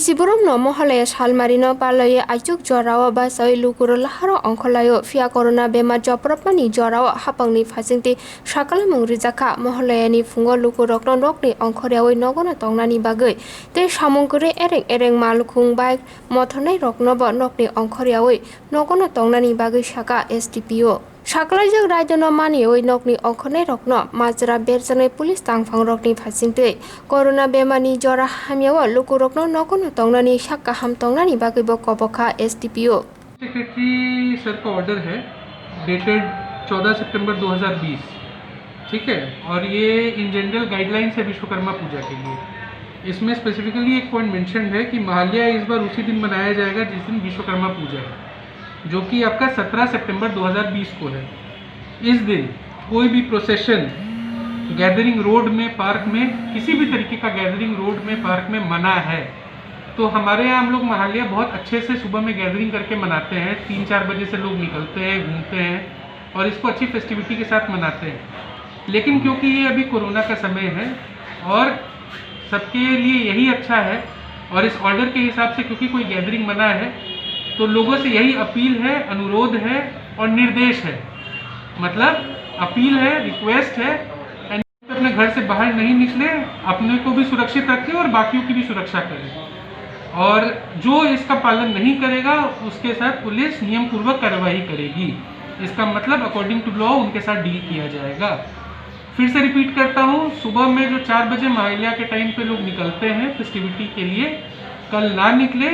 Isiburum no Mohaloya Salmarino Paloya Ajuk Jora Basoi Lukuru Laharo Onkolayo Fia Corona Bema Jopropani Jora Hapangni Fasinti Shakalamung Rizaka Mohaloya ni Fungo Lukurok non Rokni Onkoria Nogona Tongnani Bagui Te Shamungure Ereng Malukung Bike Motonai Roknobo Nokni Onkoria Nogona Tongnani Bagui Shaka Sdpo Shakalajak Rajono Mani Nokni Onkone Rokno Majra Berzane Police Tangfang Rokni Fasinte Corona Bemani Jora Hamiawa Lukurokno Nokono Tongnani Shaka Ham Tongnani Bagibo Koboka Sdpo secretary sir का order है dated 14 सितंबर 2020, ठीक है। और ये in general guidelines है विश्वकर्मा पूजा के लिए। इसमें स्पेसिफिकली एक पॉइंट मेंशन है कि महालया इस बार उसी दिन मनाया जाएगा जिस दिन विश्वकर्मा पूजा है, जो कि आपका 17 सितंबर 2020 को है। इस दिन कोई भी प्रोसेशन गैदरिंग रोड में, पार्क में, किसी भी तरीके का गैदरिंग रोड में, पार्क में मना है। तो हमारे यहाँ हम लोग महालया बहुत अच्छे से सुबह में गैदरिंग करके मनाते हैं। 3-4 बजे से लोग निकलते हैं, घूमते हैं और इसको अच्छी फेस्टिविटी के साथ मनाते हैं। लेकिन क्योंकि ये अभी कोरोना का समय है और सबके लिए यही अच्छा है, और इस ऑर्डर के हिसाब से क्योंकि कोई गैदरिंग मना है, तो लोगों से यही अपील है, अनुरोध है और निर्देश है। मतलब अपील है, रिक्वेस्ट है, अपने घर से बाहर नहीं निकले, अपने को भी सुरक्षित रखें और बाकियों की भी सुरक्षा करें। और जो इसका पालन नहीं करेगा उसके साथ पुलिस नियम पूर्वक कार्रवाई करेगी। इसका मतलब अकॉर्डिंग टू लॉ उनके साथ डील किया जाएगा। फिर से रिपीट करता हूँ, सुबह में जो 4 बजे महालया के टाइम पे लोग निकलते हैं फेस्टिविटी के लिए, कल ना निकले।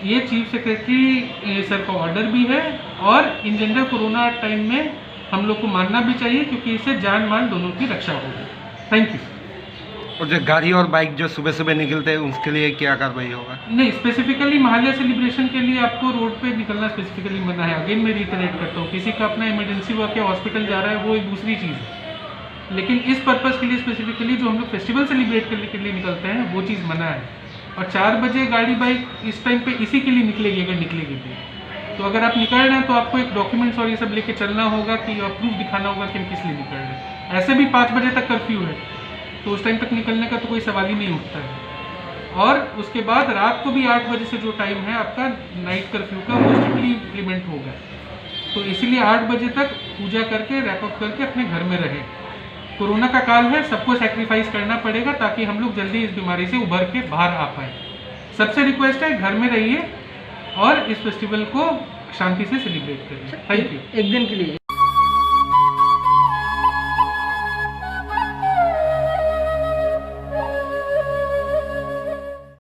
ये चीफ सेक्रेटरी सर का ऑर्डर भी है और इन जनरल कोरोना टाइम में हम लोग को मानना भी चाहिए, क्योंकि इससे जान माल दोनों की रक्षा होगी। Thank you. और जो गाड़ी और बाइक जो सुबह सुबह निकलते हैं उसके लिए क्या कार्रवाई होगा? नहीं, स्पेसिफिकली महालया सेलिब्रेशन के लिए आपको रोड पे निकलना स्पेसिफिकली मना है। अगेन मैं रिटरेट करता हूँ, किसी का अपना इमरजेंसी वर्क या हॉस्पिटल जा रहा है वो एक दूसरी चीज़ है, लेकिन इस पर्पज़ के लिए स्पेसिफिकली जो हम लोग फेस्टिवल सेलिब्रेट करने के लिए निकलते हैं वो चीज़ मना है। और 4 बजे गाड़ी बाइक इस टाइम पर इसी के लिए निकलेगी, अगर निकलेगी तो अगर आप निकल रहे हैं तो आपको एक डॉक्यूमेंट्स और ये सब लेके चलना होगा कि प्रूफ दिखाना होगा कि हम किस लिए निकल रहे हैं। ऐसे भी 5 बजे तक कर्फ्यू है, तो उस टाइम तक निकलने का तो कोई सवाल ही नहीं उठता है। और उसके बाद रात को भी 8 बजे से जो टाइम है आपका नाइट कर्फ्यू का, वो स्ट्रिक्टली इम्प्लीमेंट होगा। तो इसीलिए 8 बजे तक पूजा करके रैप अप करके अपने घर में रहें। कोरोना का काल है, सबको सेक्रीफाइस करना पड़ेगा ताकि हम लोग जल्दी इस बीमारी से उभर के बाहर आ पाए। सबसे रिक्वेस्ट है, घर में रहिए और इस फेस्टिवल को शांति से सेलिब्रेट करिए। Thank you. एक दिन के लिए